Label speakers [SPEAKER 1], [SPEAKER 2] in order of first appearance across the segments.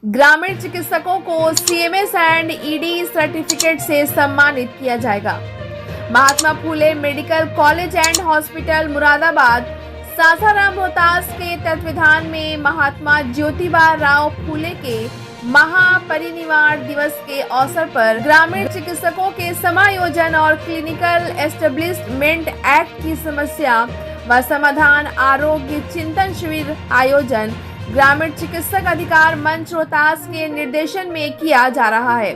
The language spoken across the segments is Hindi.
[SPEAKER 1] ग्रामीण चिकित्सकों को सीएमएस एंड ईडी सर्टिफिकेट से सम्मानित किया जाएगा। Mahatma Phule medical college and hospital Moradabad Sasaram Rohtas के तत्वावधान में महात्मा ज्योतिबा राव फुले के महापरिनिर्वाण दिवस के अवसर पर ग्रामीण चिकित्सकों के समायोजन और क्लिनिकल एस्टेब्लिशमेंट एक्ट की समस्या व समाधान आरोग्य चिंतन शिविर आयोजन ग्रामीण चिकित्सक अधिकार मंच रोहतास के निर्देशन में किया जा रहा है,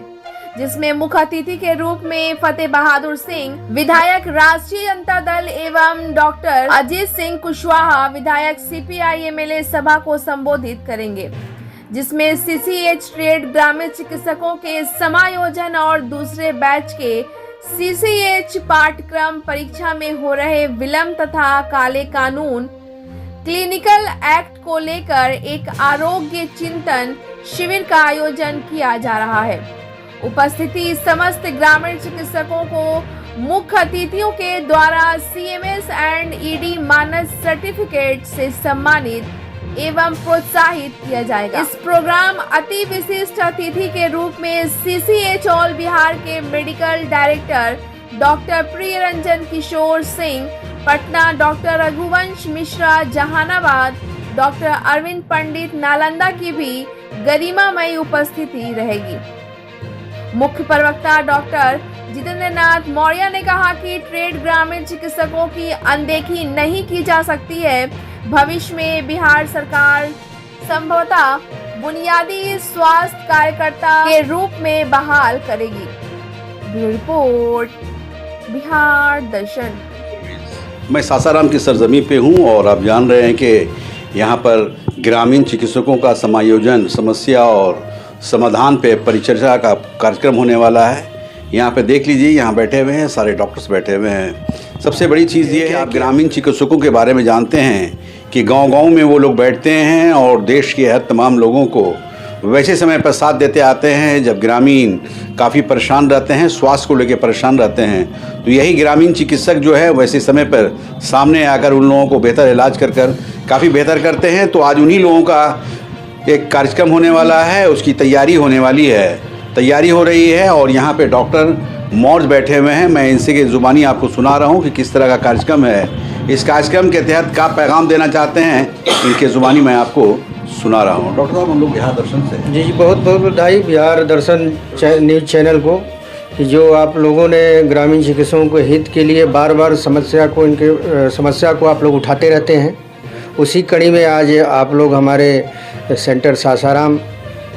[SPEAKER 1] जिसमें मुख्य अतिथि के रूप में फतेह बहादुर सिंह विधायक राष्ट्रीय जनता दल एवं डॉक्टर अजीत सिंह कुशवाहा विधायक सीपीआई एमएलए सभा को संबोधित करेंगे, जिसमें सीसीएच ट्रेड ग्रामीण चिकित्सकों के समायोजन और दूसरे बैच के सीसीएच पाठ्यक्रम परीक्षा में हो रहे विलंब तथा काले कानून क्लिनिकल एक्ट को लेकर एक आरोग्य चिंतन शिविर का आयोजन किया जा रहा है। उपस्थिति समस्त ग्रामीण चिकित्सकों को मुख्य अतिथियों के द्वारा सीएमएस एंड ईडी मानद सर्टिफिकेट से सम्मानित एवं प्रोत्साहित किया जाएगा। इस प्रोग्राम अति विशिष्ट अतिथि के रूप में सीसीएच ऑल बिहार के medical director doctor Priyaranjan Kishore Singh Patna, doctor Raghuvansh Mishra Jehanabad, doctor Arvind पंडित नालंदा की भी गरिमामयी उपस्थिति रहेगी। मुख्य प्रवक्ता डॉक्टर जितेंद्र नाथ मौर्य ने कहा कि ट्रेड ग्रामीण चिकित्सकों की अनदेखी नहीं की जा सकती है। भविष्य में बिहार सरकार संभवतः बुनियादी स्वास्थ्य कार्यकर्ता के रूप में बहाल करेगी। ब्यूरो रिपोर्ट, बिहार दर्शन।
[SPEAKER 2] मैं सासाराम की सरजमी पे हूँ और आप जान रहे हैं कि यहाँ पर ग्रामीण चिकित्सकों का समायोजन समस्या और समाधान पे परिचर्चा का कार्यक्रम होने वाला है। यहाँ पे देख लीजिए, यहाँ बैठे हुए हैं सारे डॉक्टर्स बैठे हुए हैं। सबसे बड़ी चीज़ ये है कि आप ग्रामीण चिकित्सकों के बारे में जानते हैं कि गांव-गांव में वो लोग बैठते हैं और देश के हर तमाम लोगों को वैसे समय पर साथ देते आते हैं जब ग्रामीण काफ़ी परेशान रहते हैं, स्वास्थ्य को लेकर परेशान रहते हैं। तो यही ग्रामीण चिकित्सक जो है वैसे समय पर सामने आकर उन लोगों को बेहतर इलाज कर काफ़ी बेहतर करते हैं। तो आज उन्हीं लोगों का एक कार्यक्रम होने वाला है, उसकी तैयारी होने वाली है, तैयारी हो रही है और यहाँ पे डॉक्टर मौर्य बैठे हुए हैं। मैं इनसे की ज़ुबानी आपको सुना रहा हूँ कि किस तरह का कार्यक्रम है। इस कार्यक्रम के तहत क्या पैगाम देना चाहते हैं, इनके ज़ुबानी मैं आपको सुना रहा हूँ। डॉक्टर साहब, हम लोग बिहार दर्शन से
[SPEAKER 3] जी बहुत बहुत बधाई बिहार दर्शन न्यूज़ चैनल को कि जो आप लोगों ने ग्रामीण चिकित्सकों के हित के लिए बार बार समस्या को आप लोग उठाते रहते हैं। उसी कड़ी में आज आप लोग हमारे सेंटर सासाराम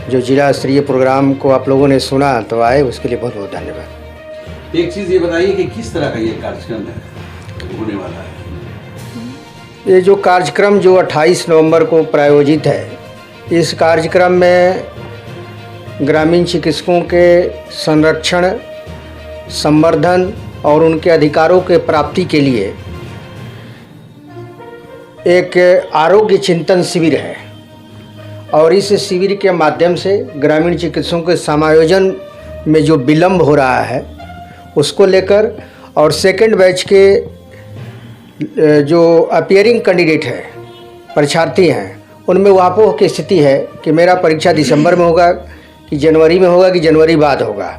[SPEAKER 3] जो जिला स्तरीय प्रोग्राम को आप लोगों ने सुना तो आए, उसके लिए बहुत बहुत धन्यवाद।
[SPEAKER 2] एक चीज़ ये बताइए कि किस तरह का ये कार्यक्रम है होने वाला है।
[SPEAKER 3] ये जो कार्यक्रम जो 28 नवंबर को प्रायोजित है, इस कार्यक्रम में ग्रामीण चिकित्सकों के संरक्षण, संवर्धन और उनके अधिकारों के प्राप्ति के लिए एक आरोग्य चिंतन शिविर है और इस शिविर के माध्यम से ग्रामीण चिकित्सकों के समायोजन में जो विलंब हो रहा है उसको लेकर और सेकंड बैच के जो अपियरिंग कैंडिडेट है, परीक्षार्थी हैं, उनमें वापोह की स्थिति है कि मेरा परीक्षा दिसंबर में होगा कि जनवरी में होगा कि जनवरी बाद होगा।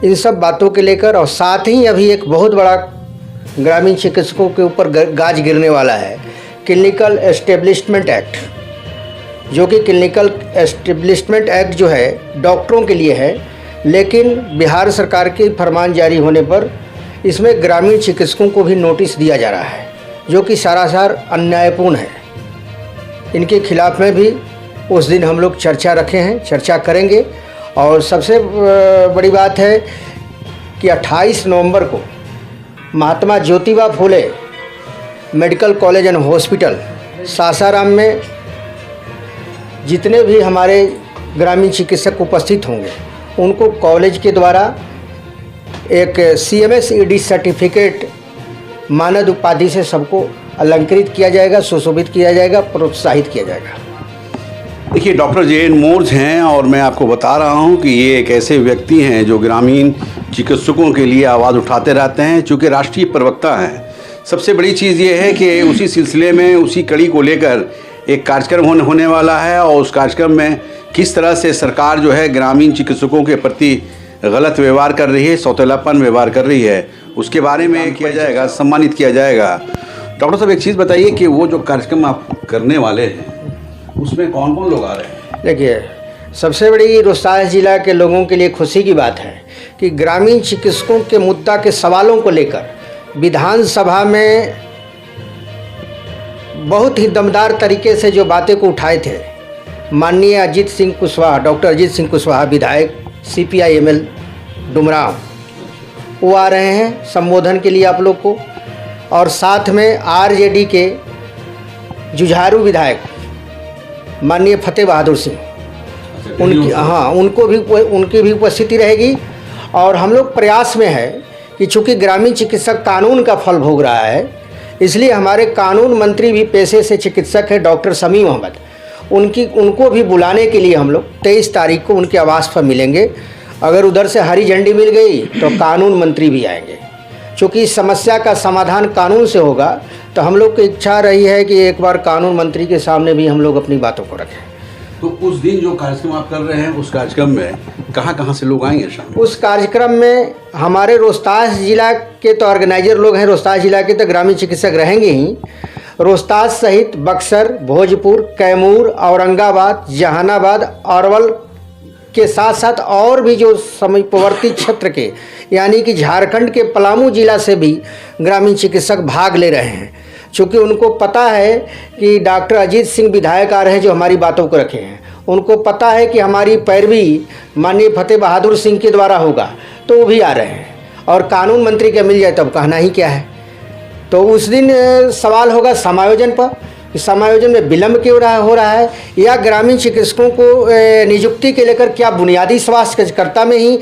[SPEAKER 3] इन सब बातों के लेकर और साथ ही अभी एक बहुत बड़ा ग्रामीण चिकित्सकों के ऊपर गाज गिरने वाला है, क्लिनिकल एस्टेब्लिशमेंट एक्ट, जो कि क्लिनिकल एस्टेब्लिशमेंट एक्ट जो है डॉक्टरों के लिए है, लेकिन बिहार सरकार के फरमान जारी होने पर इसमें ग्रामीण चिकित्सकों को भी नोटिस दिया जा रहा है, जो कि सरासर अन्यायपूर्ण है। इनके खिलाफ में भी उस दिन हम लोग चर्चा रखे हैं, चर्चा करेंगे। और सबसे बड़ी बात है कि 28 नवंबर को Mahatma Jyotiba Phule medical college and hospital Sasaram में जितने भी हमारे ग्रामीण चिकित्सक उपस्थित होंगे उनको कॉलेज के द्वारा एक सीएमएस ईडी सर्टिफिकेट मानद उपाधि से सबको अलंकृत किया जाएगा, सुशोभित किया जाएगा, प्रोत्साहित किया जाएगा।
[SPEAKER 2] देखिए, डॉक्टर जे.एन. मौर्य हैं और मैं आपको बता रहा हूं कि ये एक ऐसे व्यक्ति हैं जो ग्रामीण चिकित्सकों के लिए आवाज़ उठाते रहते हैं, चूँकि राष्ट्रीय प्रवक्ता हैं। सबसे बड़ी चीज़ ये है कि उसी सिलसिले में उसी कड़ी को लेकर एक कार्यक्रम होने वाला है और उस कार्यक्रम में किस तरह से सरकार जो है ग्रामीण चिकित्सकों के प्रति गलत व्यवहार कर रही है, सौतेलापन व्यवहार कर रही है, उसके बारे में किया जाएगा, सम्मानित किया जाएगा। डॉक्टर साहब एक चीज़ बताइए कि वो जो कार्यक्रम आप करने वाले हैं उसमें कौन कौन लोग आ रहे हैं?
[SPEAKER 3] देखिए, सबसे बड़ी रोहतास जिला के लोगों के लिए खुशी की बात है कि ग्रामीण चिकित्सकों के मुद्दा के सवालों को लेकर विधानसभा में बहुत ही दमदार तरीके से जो बातें को उठाए थे माननीय अजीत सिंह कुशवाहा, डॉक्टर अजीत सिंह कुशवाहा विधायक CPI-ML डुमराव, वो आ रहे हैं संबोधन के लिए आप लोग को, और साथ में RJD के जुझारू विधायक माननीय फतेह बहादुर सिंह, उनकी भी उपस्थिति रहेगी। और हम लोग प्रयास में है कि चूँकि ग्रामीण चिकित्सक कानून का फल भोग रहा है, इसलिए हमारे कानून मंत्री भी पेशे से चिकित्सक है डॉक्टर शमीम अहमद, उनको भी बुलाने के लिए हम लोग 23 तारीख को उनके आवास पर मिलेंगे। अगर उधर से हरी झंडी मिल गई तो कानून मंत्री भी आएंगे। चूँकि इस समस्या का समाधान कानून से होगा, तो हम लोग की इच्छा रही है कि एक बार कानून मंत्री के सामने भी हम लोग अपनी बातों को रखें।
[SPEAKER 2] तो उस दिन जो कार्यक्रम आप कर रहे हैं, उस कार्यक्रम में कहाँ से लोग आएंगे शामिल?
[SPEAKER 3] उस कार्यक्रम में हमारे रोहतास जिला के तो ऑर्गेनाइजर लोग हैं, रोहतास जिला के तो ग्रामीण चिकित्सक रहेंगे ही। रोहतास सहित बक्सर, भोजपुर, कैमूर, औरंगाबाद, जहानाबाद, अरवल के साथ साथ और भी जो समीपवर्ती क्षेत्र के यानी कि झारखंड के पलामू जिला से भी ग्रामीण चिकित्सक भाग ले रहे हैं। चूँकि उनको पता है कि डॉक्टर अजीत सिंह विधायक आ रहे हैं जो हमारी बातों को रखे हैं, उनको पता है कि हमारी पैरवी माननीय फतेह बहादुर सिंह के द्वारा होगा, तो वो भी आ रहे हैं। और कानून मंत्री का मिल जाए तब कहना ही क्या है। तो उस दिन सवाल होगा समायोजन पर, समायोजन में विलम्ब क्यों हो रहा है, या ग्रामीण चिकित्सकों को नियुक्ति के लेकर क्या बुनियादी स्वास्थ्य कार्यकर्ता में ही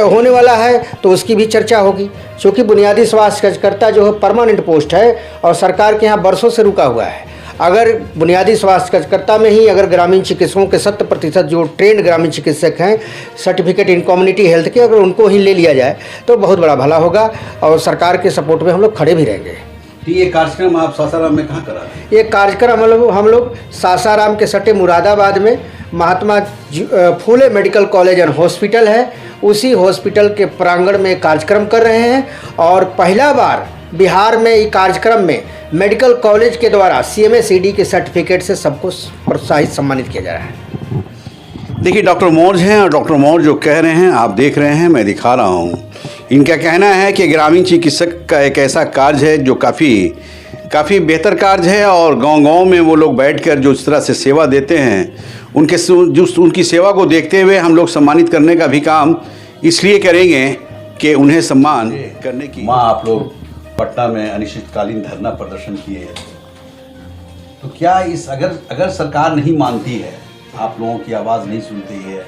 [SPEAKER 3] होने वाला है, तो उसकी भी चर्चा होगी। क्योंकि बुनियादी स्वास्थ्य कार्यकर्ता जो है परमानेंट पोस्ट है और सरकार के यहाँ बरसों से रुका हुआ है। अगर बुनियादी स्वास्थ्य कार्यकर्ता में ही अगर ग्रामीण चिकित्सकों के 70% जो ट्रेंड ग्रामीण चिकित्सक हैं, सर्टिफिकेट इन कम्युनिटी हेल्थ के, अगर उनको ही ले लिया जाए तो बहुत बड़ा भला होगा और सरकार के सपोर्ट में हम लोग खड़े भी रहेंगे।
[SPEAKER 2] ये कार्यक्रम आप सासाराम में कहाँ करा रहे हैं?
[SPEAKER 3] ये कार्यक्रम हम लोग सासाराम के सटे मुरादाबाद में Mahatma Phule medical college and hospital है, उसी हॉस्पिटल के प्रांगण में कार्यक्रम कर रहे हैं। और पहला बार बिहार में ये कार्यक्रम में मेडिकल कॉलेज के द्वारा CMS-ED के सर्टिफिकेट से सबको प्रोत्साहित सम्मानित किया जा रहा है।
[SPEAKER 2] देखिए, डॉक्टर मौर्य हैं और डॉक्टर मौर्य जो कह रहे हैं आप देख रहे हैं, मैं दिखा रहा हूँ। इनका कहना है कि ग्रामीण चिकित्सक का एक ऐसा कार्य है जो काफ़ी बेहतर कार्य है और गांव-गांव में वो लोग बैठकर जो इस तरह से सेवा देते हैं, उनकी सेवा को देखते हुए हम लोग सम्मानित करने का भी काम इसलिए करेंगे कि उन्हें सम्मान करने की। आप लोग पटना में अनिश्चितकालीन धरना प्रदर्शन किए, तो क्या इस अगर सरकार नहीं मानती है, आप लोगों की आवाज़ नहीं सुनती है,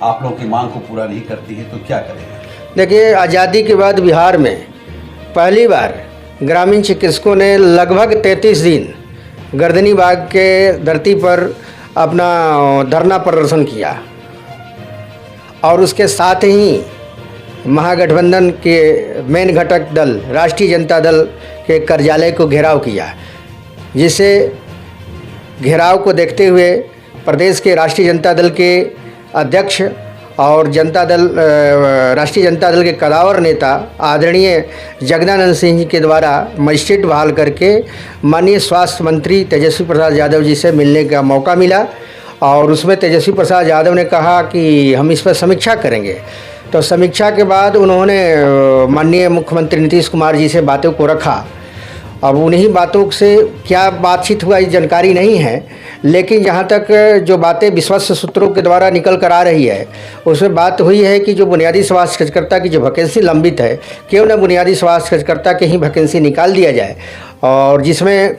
[SPEAKER 2] आप लोगों की मांग को पूरा नहीं करती है, तो क्या करेंगे?
[SPEAKER 3] देखिए, आज़ादी के बाद बिहार में पहली बार ग्रामीण चिकित्सकों ने लगभग 33 दिन गर्दनी बाग के धरती पर अपना धरना प्रदर्शन किया और उसके साथ ही महागठबंधन के मेन घटक दल राष्ट्रीय जनता दल के कार्यालय को घेराव किया, जिसे घेराव को देखते हुए प्रदेश के राष्ट्रीय जनता दल के अध्यक्ष और राष्ट्रीय जनता दल के कदावर नेता आदरणीय जगदानंद सिंह जी के द्वारा मजिस्ट्रेट बहाल करके माननीय स्वास्थ्य मंत्री तेजस्वी प्रसाद यादव जी से मिलने का मौका मिला। और उसमें तेजस्वी प्रसाद यादव ने कहा कि हम इस पर समीक्षा करेंगे। तो समीक्षा के बाद उन्होंने माननीय मुख्यमंत्री नीतीश कुमार जी से बातों को रखा। अब उन्हीं बातों से क्या बातचीत हुआ, ये जानकारी नहीं है, लेकिन जहाँ तक जो बातें विश्वस्त सूत्रों के द्वारा निकल कर आ रही है, उसमें बात हुई है कि जो बुनियादी स्वास्थ्य कार्यकर्ता की जो वैकेंसी लंबित है, क्यों न बुनियादी स्वास्थ्य कार्यकर्ता की ही वैकेंसी निकाल दिया जाए, और जिसमें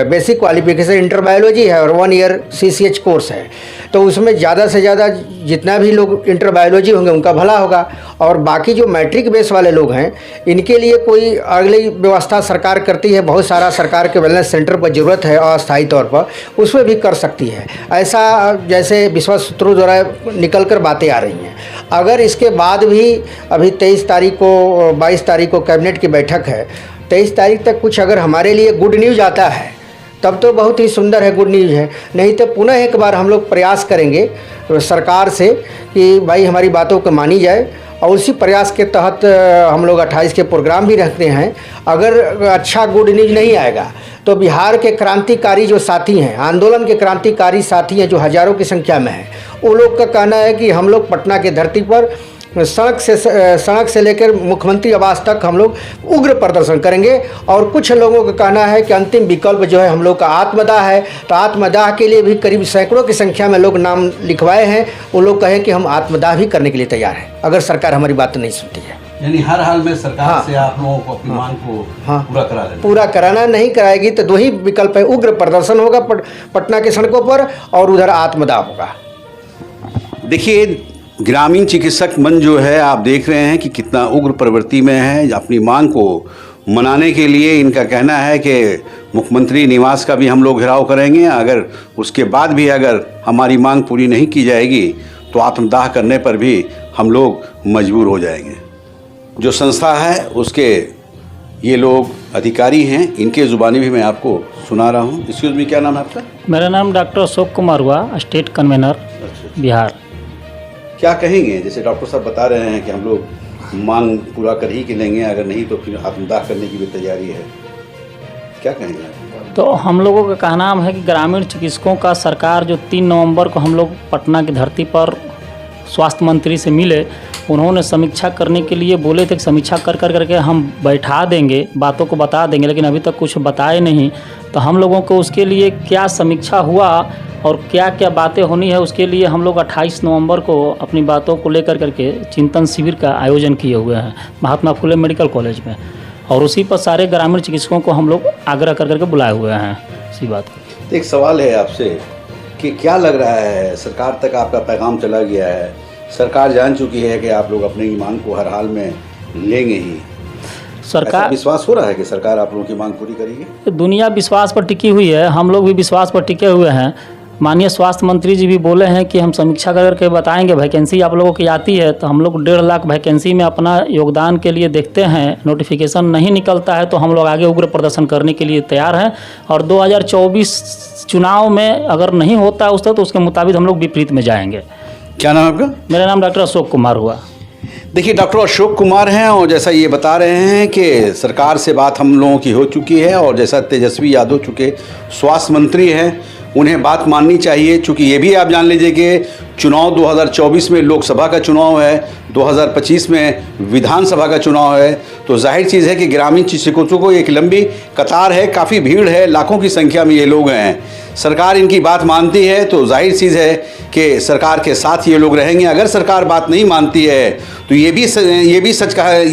[SPEAKER 3] बेसिक क्वालिफिकेशन इंटरबायोलॉजी है और 1 ईयर CCH कोर्स है। तो उसमें ज़्यादा से ज़्यादा जितना भी लोग इंटरबायोलॉजी होंगे उनका भला होगा, और बाकी जो मैट्रिक बेस वाले लोग हैं इनके लिए कोई अगली व्यवस्था सरकार करती है। बहुत सारा सरकार के वेलनेस सेंटर पर ज़रूरत है अस्थायी तौर पर, उसमें भी कर सकती है। ऐसा जैसे विश्वास सूत्रों द्वारा निकल कर बातें आ रही हैं। अगर इसके बाद भी अभी 22 तारीख को कैबिनेट की बैठक है, 23 तारीख तक कुछ अगर हमारे लिए गुड न्यूज़ आता है तब तो बहुत ही सुंदर है, गुड न्यूज़ है। नहीं तो पुनः एक बार हम लोग प्रयास करेंगे सरकार से कि भाई हमारी बातों को मानी जाए, और उसी प्रयास के तहत हम लोग 28 के प्रोग्राम भी रखते हैं। अगर अच्छा गुड न्यूज़ नहीं आएगा तो बिहार के क्रांतिकारी जो साथी हैं, आंदोलन के क्रांतिकारी साथी हैं जो हज़ारों की संख्या में हैं, वो लोग का कहना है कि हम लोग पटना के धरती पर सड़क से लेकर मुख्यमंत्री आवास तक हम लोग उग्र प्रदर्शन करेंगे। और कुछ लोगों का कहना है कि अंतिम विकल्प जो है हम लोग का आत्मदाह है, तो आत्मदाह के लिए भी करीब सैकड़ों की संख्या में लोग नाम लिखवाए हैं। वो लोग कहें कि हम आत्मदाह भी करने के लिए तैयार हैं अगर सरकार हमारी बात नहीं सुनती है।
[SPEAKER 2] यानी हर हाल में सरकार से आप लोगों को अपनी मांग को पूरा करा लेना।
[SPEAKER 3] पूरा कराना नहीं कराएगी तो दो ही विकल्प है, उग्र प्रदर्शन होगा पटना के सड़कों पर, और उधर आत्मदाह होगा।
[SPEAKER 2] देखिए, ग्रामीण चिकित्सक मंच जो है, आप देख रहे हैं कि कितना उग्र प्रवृत्ति में है। अपनी मांग को मनाने के लिए इनका कहना है कि मुख्यमंत्री निवास का भी हम लोग घेराव करेंगे, अगर उसके बाद भी अगर हमारी मांग पूरी नहीं की जाएगी तो आत्मदाह करने पर भी हम लोग मजबूर हो जाएंगे। जो संस्था है उसके ये लोग अधिकारी हैं, इनके ज़ुबानी भी मैं आपको सुना रहा हूँ। एक्सक्यूज़ मी, क्या नाम है आपका?
[SPEAKER 4] मेरा नाम डॉक्टर अशोक कुमार हुआ, स्टेट कन्वेनर बिहार।
[SPEAKER 2] क्या कहेंगे? जैसे डॉक्टर साहब बता रहे हैं कि हम लोग मांग पूरा कर ही के लेंगे, अगर नहीं तो फिर आत्मदाह करने की भी तैयारी है, क्या कहेंगे आप?
[SPEAKER 4] तो हम लोगों का कहना है कि ग्रामीण चिकित्सकों का सरकार जो 3 नवंबर को हम लोग पटना की धरती पर स्वास्थ्य मंत्री से मिले, उन्होंने समीक्षा करने के लिए बोले थे कि समीक्षा कर करके हम बैठा देंगे, बातों को बता देंगे, लेकिन अभी तक कुछ बताए नहीं। तो हम लोगों को उसके लिए क्या समीक्षा हुआ और क्या क्या बातें होनी है, उसके लिए हम लोग 28 नवंबर को अपनी बातों को लेकर करके चिंतन शिविर का आयोजन किए हुए हैं महात्मा फुले मेडिकल कॉलेज में, और उसी पर सारे ग्रामीण चिकित्सकों को हम लोग आग्रह करके बुलाए हुए हैं इसी बात को।
[SPEAKER 2] एक सवाल है आपसे कि क्या लग रहा है, सरकार तक आपका पैगाम चला गया है, सरकार जान चुकी है कि आप लोग अपनी मांग को हर हाल में लेंगे ही?
[SPEAKER 4] सरकार,
[SPEAKER 2] विश्वास हो रहा है कि सरकार आप लोगों की मांग पूरी करेगी?
[SPEAKER 4] दुनिया विश्वास पर टिकी हुई है, हम लोग भी विश्वास पर टिके हुए हैं। माननीय स्वास्थ्य मंत्री जी भी बोले हैं कि हम समीक्षा करके बताएंगे, वैकेंसी आप लोगों की आती है तो हम लोग 1.5 लाख वैकेंसी में अपना योगदान के लिए देखते हैं। नोटिफिकेशन नहीं निकलता है तो हम लोग आगे उग्र प्रदर्शन करने के लिए तैयार हैं, और 2024 चुनाव में अगर नहीं होता है उससे तो उसके मुताबिक हम लोग विपरीत में जाएंगे।
[SPEAKER 2] क्या नाम है आपका?
[SPEAKER 4] मेरा नाम डॉक्टर अशोक कुमार हुआ।
[SPEAKER 2] देखिए, डॉक्टर अशोक कुमार हैं, और जैसा ये बता रहे हैं कि सरकार से बात हम लोगों की हो चुकी है, और जैसा तेजस्वी यादव चूँकि स्वास्थ्य मंत्री हैं, उन्हें बात माननी चाहिए। चूँकि ये भी आप जान लीजिए कि चुनाव 2024 में लोकसभा का चुनाव है, 2025 में विधानसभा का चुनाव है, तो जाहिर चीज़ है कि ग्रामीण चिकित्सकों को एक लंबी कतार है, काफ़ी भीड़ है, लाखों की संख्या में ये लोग हैं। सरकार इनकी बात मानती है तो जाहिर चीज़ है कि सरकार के साथ ये लोग रहेंगे। अगर सरकार बात नहीं मानती है तो ये भी सच कहा है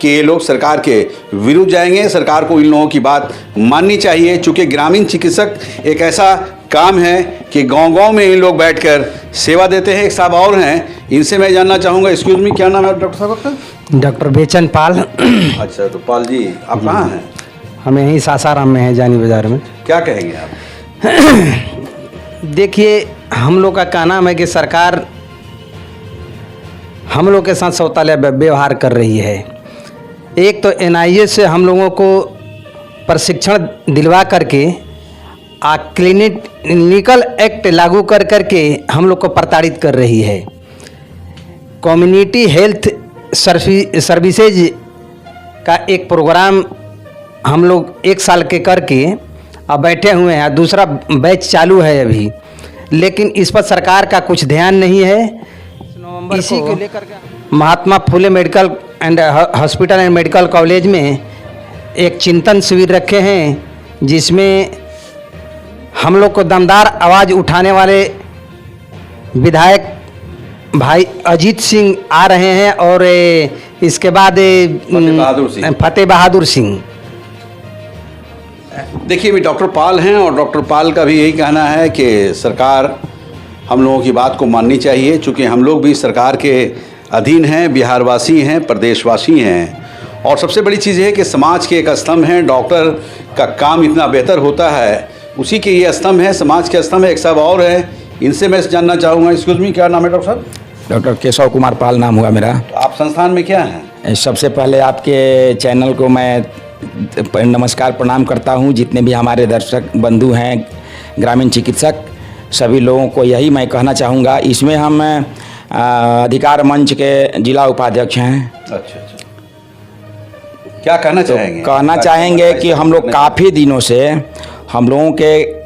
[SPEAKER 2] कि ये लोग सरकार के विरुद्ध जाएंगे। सरकार को इन लोगों की बात माननी चाहिए, चूँकि ग्रामीण चिकित्सक एक ऐसा काम है कि गांव-गांव में इन लोग बैठकर सेवा देते हैं। एक साहब और हैं, इनसे मैं जानना चाहूँगा। एक्सक्यूज़ मी, क्या नाम है डॉक्टर साहब आपका?
[SPEAKER 3] डॉक्टर बेचन पाल।
[SPEAKER 2] अच्छा, तो पाल जी आप कहाँ हैं?
[SPEAKER 3] हम यहीं सासाराम में हैं, जानी बाज़ार में।
[SPEAKER 2] क्या कहेंगे आप?
[SPEAKER 3] देखिए, हम लोग का कहना है कि सरकार हम लोग के साथ शौचालय व्यवहार कर रही है। एक तो NIA से हम लोगों को प्रशिक्षण दिलवा करके क्लिनिकल एक्ट लागू कर करके हम लोग को प्रताड़ित कर रही है। कम्युनिटी हेल्थ सर्विसेज का एक प्रोग्राम हम लोग 1 साल के करके अब बैठे हुए हैं, दूसरा बैच चालू है अभी, लेकिन इस पर सरकार का कुछ ध्यान नहीं है। इसी को लेकर Mahatma Phule medical and hospital and medical college में एक चिंतन शिविर रखे हैं, जिसमें हम लोग को दमदार आवाज़ उठाने वाले विधायक भाई अजीत सिंह आ रहे हैं, और इसके बाद फतेह बहादुर सिंह।
[SPEAKER 2] देखिए, भी डॉक्टर पाल हैं, और डॉक्टर पाल का भी यही कहना है कि सरकार हम लोगों की बात को माननी चाहिए, चूँकि हम लोग भी सरकार के अधीन हैं, बिहारवासी हैं, प्रदेशवासी हैं। और सबसे बड़ी चीज़ है कि समाज के एक स्तंभ हैं। डॉक्टर का काम इतना बेहतर होता है, उसी के ये स्तंभ है, समाज के स्तंभ है। एक साहब और है, इनसे मैं जानना चाहूँगा। एक्सक्यूज़ मी, क्या नाम है डॉक्टर साहब?
[SPEAKER 5] डॉक्टर केशव कुमार पाल नाम हुआ मेरा।
[SPEAKER 2] तो आप संस्थान में क्या हैं?
[SPEAKER 5] सबसे पहले आपके चैनल को मैं नमस्कार प्रणाम करता हूं। जितने भी हमारे दर्शक बंधु हैं ग्रामीण चिकित्सक, सभी लोगों को यही मैं कहना चाहूँगा। इसमें हम अधिकार मंच के जिला उपाध्यक्ष हैं।
[SPEAKER 2] अच्छा, क्या कहना चाहेंगे?
[SPEAKER 5] कहना चाहेंगे कि हम लोग काफ़ी दिनों से हम लोगों के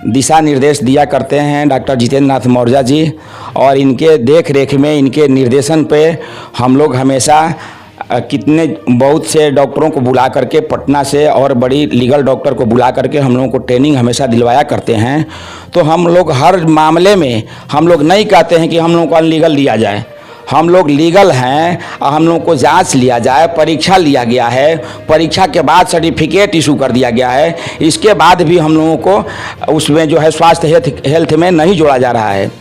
[SPEAKER 5] दिशा निर्देश दिया करते हैं डॉक्टर जितेंद्र नाथ मौर्य जी, और इनके देख रेख में, इनके निर्देशन पे हम लोग हमेशा कितने बहुत से डॉक्टरों को बुला करके पटना से और बड़ी लीगल डॉक्टर को बुला करके हम लोगों को ट्रेनिंग हमेशा दिलवाया करते हैं। तो हम लोग हर मामले में हम लोग नहीं कहते हैं कि हम लोगों को अनलीगल लिया जाए। हम लोग लीगल हैं और हम लोगों को जांच लिया जाए, परीक्षा लिया गया है, परीक्षा के बाद सर्टिफिकेट इशू कर दिया गया है। इसके बाद भी हम लोगों को उसमें जो है स्वास्थ्य हेल्थ में नहीं जोड़ा जा रहा है।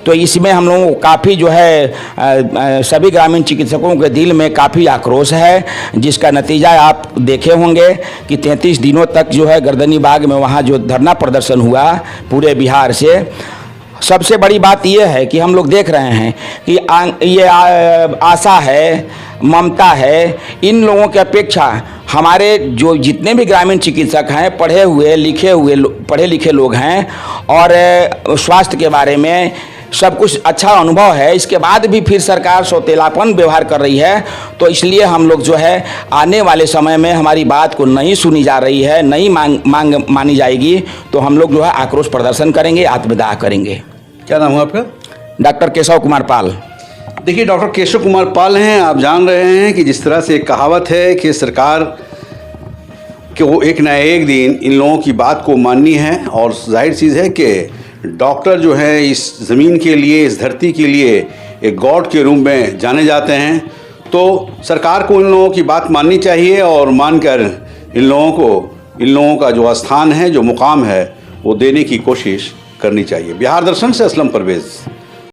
[SPEAKER 5] तो इसमें हम लोगों को काफ़ी जो है सभी ग्रामीण चिकित्सकों के दिल में काफ़ी आक्रोश है, जिसका नतीजा आप देखे होंगे कि 33 दिनों तक जो है गर्दनी बाग में वहाँ जो धरना प्रदर्शन हुआ पूरे बिहार से। सबसे बड़ी बात यह है कि हम लोग देख रहे हैं कि ये आशा है, ममता है, इन लोगों की अपेक्षा हमारे जो जितने भी ग्रामीण चिकित्सक हैं पढ़े लिखे लोग हैं और स्वास्थ्य के बारे में सब कुछ अच्छा अनुभव है। इसके बाद भी फिर सरकार सौतेलापन व्यवहार कर रही है। तो इसलिए हम लोग जो है आने वाले समय में हमारी बात को नहीं सुनी जा रही है, नहीं मांग मानी जाएगी, तो हम लोग जो है आक्रोश प्रदर्शन करेंगे, आत्मदाह करेंगे।
[SPEAKER 2] क्या नाम है आपका?
[SPEAKER 5] डॉक्टर केशव कुमार पाल।
[SPEAKER 2] देखिए, डॉक्टर केशव कुमार पाल हैं। आप जान रहे हैं कि जिस तरह से एक कहावत है कि सरकार कि वो एक ना एक दिन इन लोगों की बात को माननी है, और जाहिर चीज़ है कि डॉक्टर जो है इस ज़मीन के लिए, इस धरती के लिए एक गॉड के रूप में जाने जाते हैं। तो सरकार को इन लोगों की बात माननी चाहिए और मानकर इन लोगों का जो स्थान है, जो मुकाम है, वो देने की कोशिश करनी चाहिए। बिहार दर्शन से असलम परवेज़।